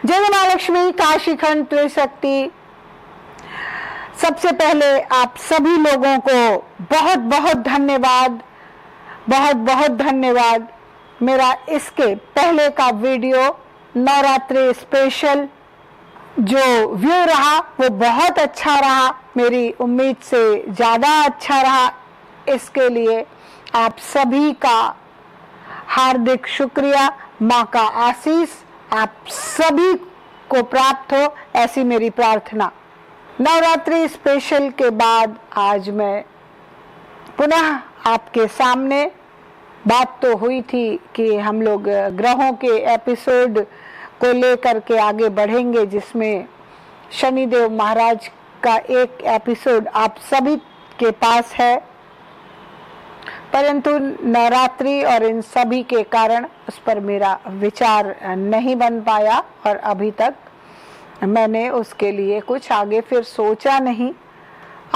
जय मां लक्ष्मी, काशीखंड त्रिशक्ति। सबसे पहले आप सभी लोगों को बहुत बहुत धन्यवाद, बहुत बहुत धन्यवाद। मेरा इसके पहले का वीडियो नवरात्रि स्पेशल जो व्यू रहा वो बहुत अच्छा रहा, मेरी उम्मीद से ज़्यादा अच्छा रहा। इसके लिए आप सभी का हार्दिक शुक्रिया। माँ का आशीष आप सभी को प्राप्त हो, ऐसी मेरी प्रार्थना। नवरात्रि स्पेशल के बाद आज मैं पुनः आपके सामने, बात तो हुई थी कि हम लोग ग्रहों के एपिसोड को लेकर के आगे बढ़ेंगे, जिसमें शनिदेव महाराज का एक एपिसोड आप सभी के पास है, परंतु नवरात्रि और इन सभी के कारण उस पर मेरा विचार नहीं बन पाया और अभी तक मैंने उसके लिए कुछ आगे फिर सोचा नहीं।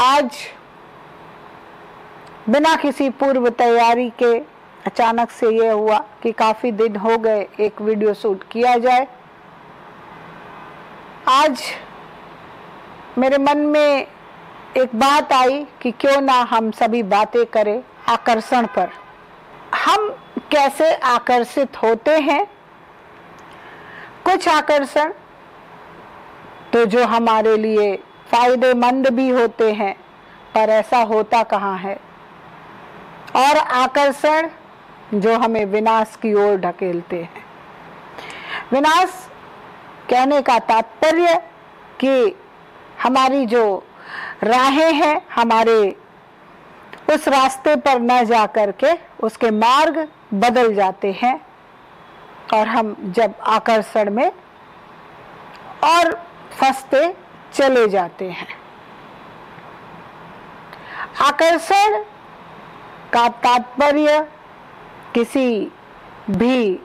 आज बिना किसी पूर्व तैयारी के अचानक से ये हुआ कि काफी दिन हो गए एक वीडियो शूट किया जाए। आज मेरे मन में एक बात आई कि क्यों ना हम सभी बातें करें आकर्षण पर। हम कैसे आकर्षित होते हैं? कुछ आकर्षण तो जो हमारे लिए फायदेमंद भी होते हैं, पर ऐसा होता कहाँ है, और आकर्षण जो हमें विनाश की ओर ढकेलते हैं। विनाश कहने का तात्पर्य कि हमारी जो राहें हैं, हमारे उस रास्ते पर न जा करके उसके मार्ग बदल जाते हैं और हम जब आकर्षण में और फंसते चले जाते हैं। आकर्षण का तात्पर्य किसी भी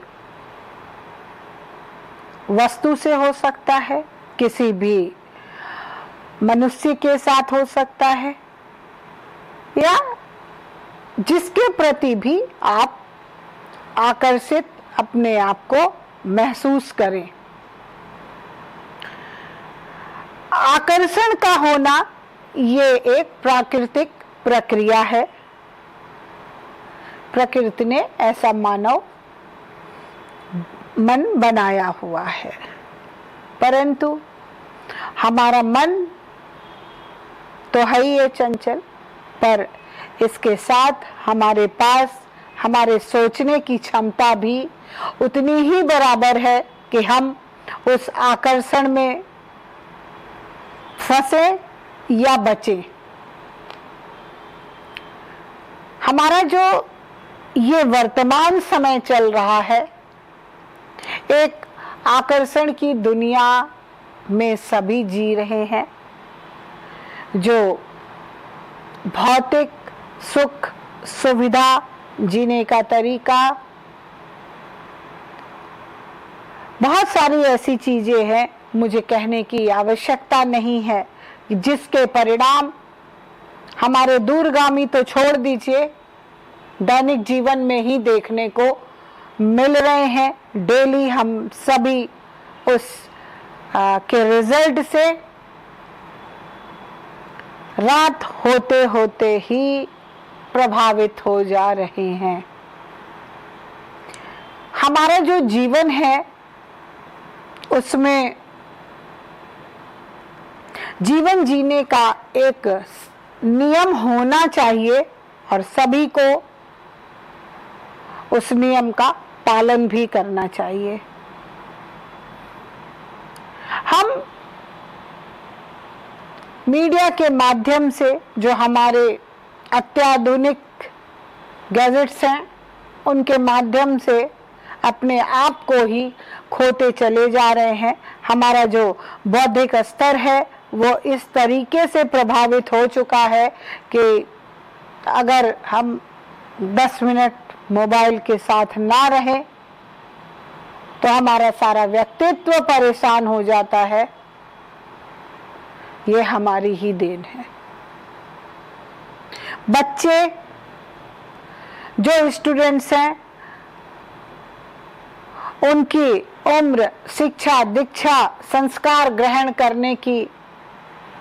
वस्तु से हो सकता है, किसी भी मनुष्य के साथ हो सकता है, या जिसके प्रति भी आप आकर्षित अपने आप को महसूस करें। आकर्षण का होना ये एक प्राकृतिक प्रक्रिया है। प्रकृति ने ऐसा मानव मन बनाया हुआ है, परंतु हमारा मन तो है ही ये चंचल, पर इसके साथ हमारे पास हमारे सोचने की क्षमता भी उतनी ही बराबर है कि हम उस आकर्षण में फंसे या बचे। हमारा जो ये वर्तमान समय चल रहा है, एक आकर्षण की दुनिया में सभी जी रहे हैं। जो भौतिक सुख सुविधा जीने का तरीका, बहुत सारी ऐसी चीजें हैं, मुझे कहने की आवश्यकता नहीं है, जिसके परिणाम हमारे दूरगामी तो छोड़ दीजिए, दैनिक जीवन में ही देखने को मिल रहे हैं। डेली हम सभी उस के रिजल्ट से रात होते होते ही प्रभावित हो जा रहे हैं। हमारा जो जीवन है उसमें जीवन जीने का एक नियम होना चाहिए और सभी को उस नियम का पालन भी करना चाहिए। हम मीडिया के माध्यम से जो हमारे अत्याधुनिक गैजेट्स हैं, उनके माध्यम से अपने आप को ही खोते चले जा रहे हैं। हमारा जो बौद्धिक स्तर है वो इस तरीके से प्रभावित हो चुका है कि अगर हम 10 मिनट मोबाइल के साथ ना रहे तो हमारा सारा व्यक्तित्व परेशान हो जाता है। ये हमारी ही देन है। बच्चे जो स्टूडेंट्स हैं उनकी उम्र, शिक्षा, दीक्षा, संस्कार ग्रहण करने की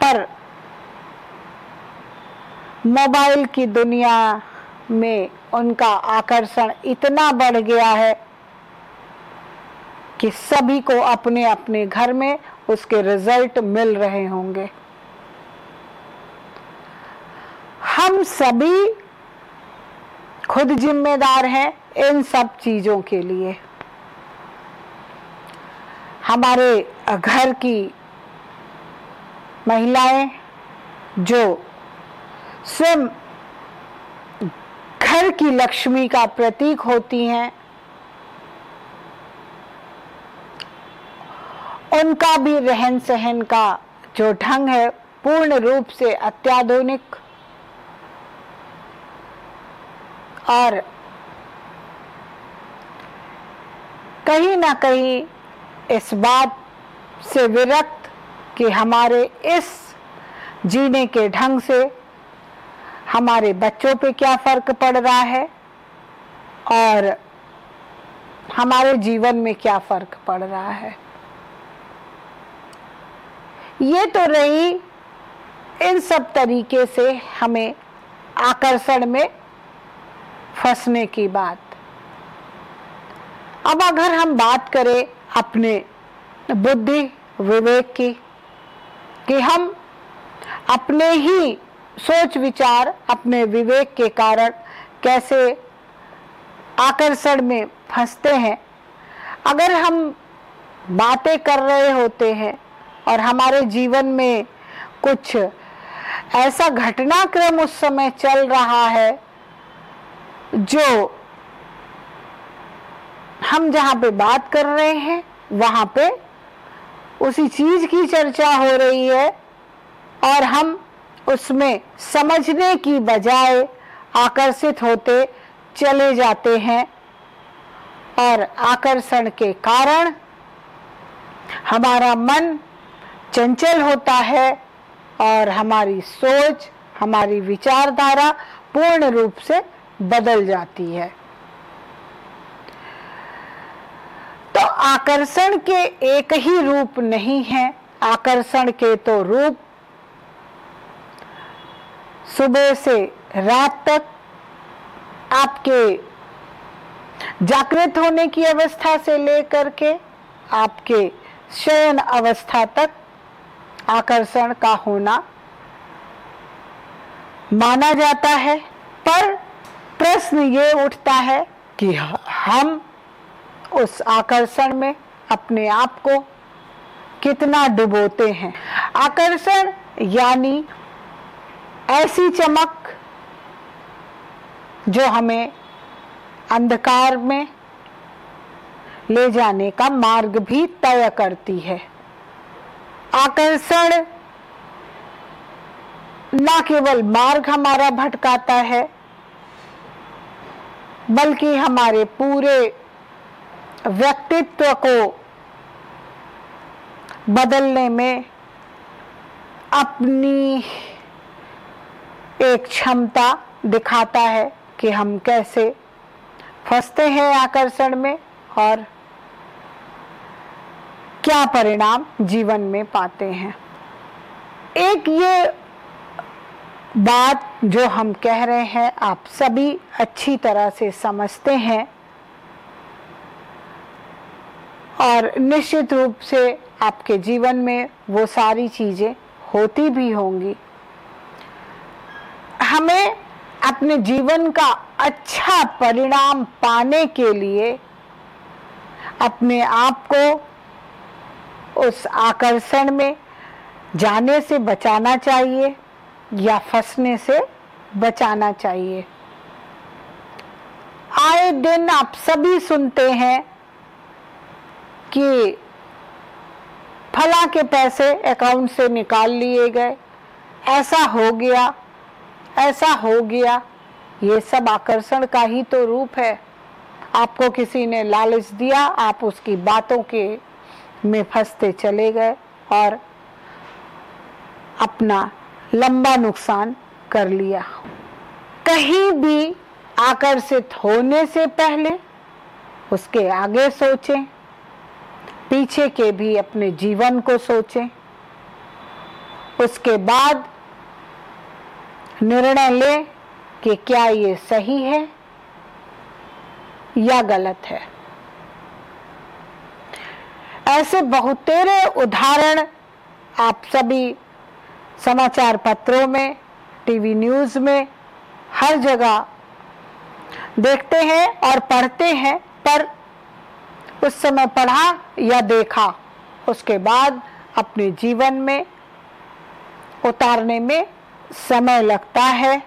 पर मोबाइल की दुनिया में उनका आकर्षण इतना बढ़ गया है कि सभी को अपने अपने घर में उसके रिजल्ट मिल रहे होंगे। हम सभी खुद जिम्मेदार हैं इन सब चीजों के लिए। हमारे घर की महिलाएं जो स्वयं घर की लक्ष्मी का प्रतीक होती हैं, उनका भी रहन सहन का जो ढंग है पूर्ण रूप से अत्याधुनिक और कहीं ना कहीं इस बात से विरक्त कि हमारे इस जीने के ढंग से हमारे बच्चों पे क्या फर्क पड़ रहा है और हमारे जीवन में क्या फर्क पड़ रहा है। ये तो रही इन सब तरीके से हमें आकर्षण में फंसने की बात। अब अगर हम बात करें अपने बुद्धि विवेक की कि हम अपने ही सोच विचार, अपने विवेक के कारण कैसे आकर्षण में फंसते हैं। अगर हम बातें कर रहे होते हैं और हमारे जीवन में कुछ ऐसा घटनाक्रम उस समय चल रहा है जो हम जहाँ पे बात कर रहे हैं वहाँ पे उसी चीज की चर्चा हो रही है और हम उसमें समझने की बजाय आकर्षित होते चले जाते हैं और आकर्षण के कारण हमारा मन चंचल होता है और हमारी सोच, हमारी विचारधारा पूर्ण रूप से बदल जाती है। तो आकर्षण के एक ही रूप नहीं है, आकर्षण के तो रूप सुबह से रात तक आपके जागृत होने की अवस्था से लेकर के आपके शयन अवस्था तक आकर्षण का होना माना जाता है। पर प्रश्न ये उठता है कि हम उस आकर्षण में अपने आप को कितना डुबोते हैं। आकर्षण यानी ऐसी चमक जो हमें अंधकार में ले जाने का मार्ग भी तय करती है। आकर्षण न केवल मार्ग हमारा भटकाता है बल्कि हमारे पूरे व्यक्तित्व को बदलने में अपनी एक क्षमता दिखाता है कि हम कैसे फंसते हैं आकर्षण में और क्या परिणाम जीवन में पाते हैं। एक ये बात जो हम कह रहे हैं आप सभी अच्छी तरह से समझते हैं और निश्चित रूप से आपके जीवन में वो सारी चीजें होती भी होंगी। हमें अपने जीवन का अच्छा परिणाम पाने के लिए अपने आप को उस आकर्षण में जाने से बचाना चाहिए या फंसने से बचाना चाहिए। आए दिन आप सभी सुनते हैं कि फला के पैसे अकाउंट से निकाल लिए गए, ऐसा हो गया, ऐसा हो गया। ये सब आकर्षण का ही तो रूप है। आपको किसी ने लालच दिया, आप उसकी बातों के में फंसते चले गए और अपना लंबा नुकसान कर लिया। कहीं भी आकर्षित होने से पहले उसके आगे सोचें, पीछे के भी अपने जीवन को सोचें, उसके बाद निर्णय लें कि क्या ये सही है या गलत है। ऐसे बहुतेरे उदाहरण आप सभी समाचार पत्रों में, टीवी न्यूज़ में, हर जगह देखते हैं और पढ़ते हैं, पर उस समय पढ़ा या देखा, उसके बाद अपने जीवन में उतारने में समय लगता है।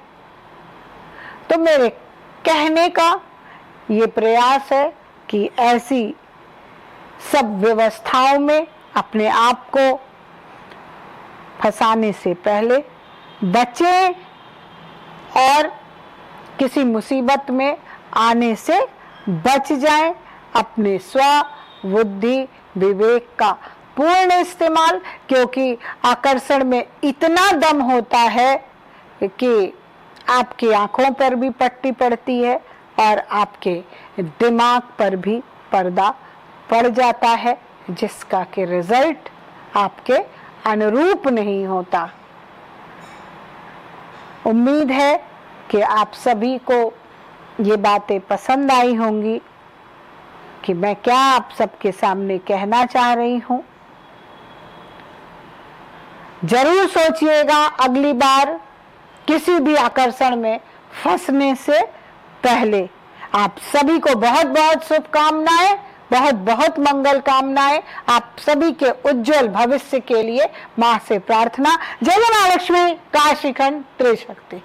तो मेरे कहने का ये प्रयास है कि ऐसी सब व्यवस्थाओं में अपने आप को फंसाने से पहले बचें और किसी मुसीबत में आने से बच जाएं। अपने स्व बुद्धि विवेक का पूर्ण इस्तेमाल, क्योंकि आकर्षण में इतना दम होता है कि आपकी आंखों पर भी पट्टी पड़ती है और आपके दिमाग पर भी पर्दा पड़ जाता है, जिसका कि रिजल्ट आपके अनुरूप नहीं होता। उम्मीद है कि आप सभी को ये बातें पसंद आई होंगी कि मैं क्या आप सबके सामने कहना चाह रही हूं। जरूर सोचिएगा अगली बार किसी भी आकर्षण में फंसने से पहले। आप सभी को बहुत बहुत शुभकामनाएं, बहुत बहुत मंगल कामनाएं। आप सभी के उज्जवल भविष्य के लिए मां से प्रार्थना। जय मां लक्ष्मी, काशीखंड त्रिशक्ति।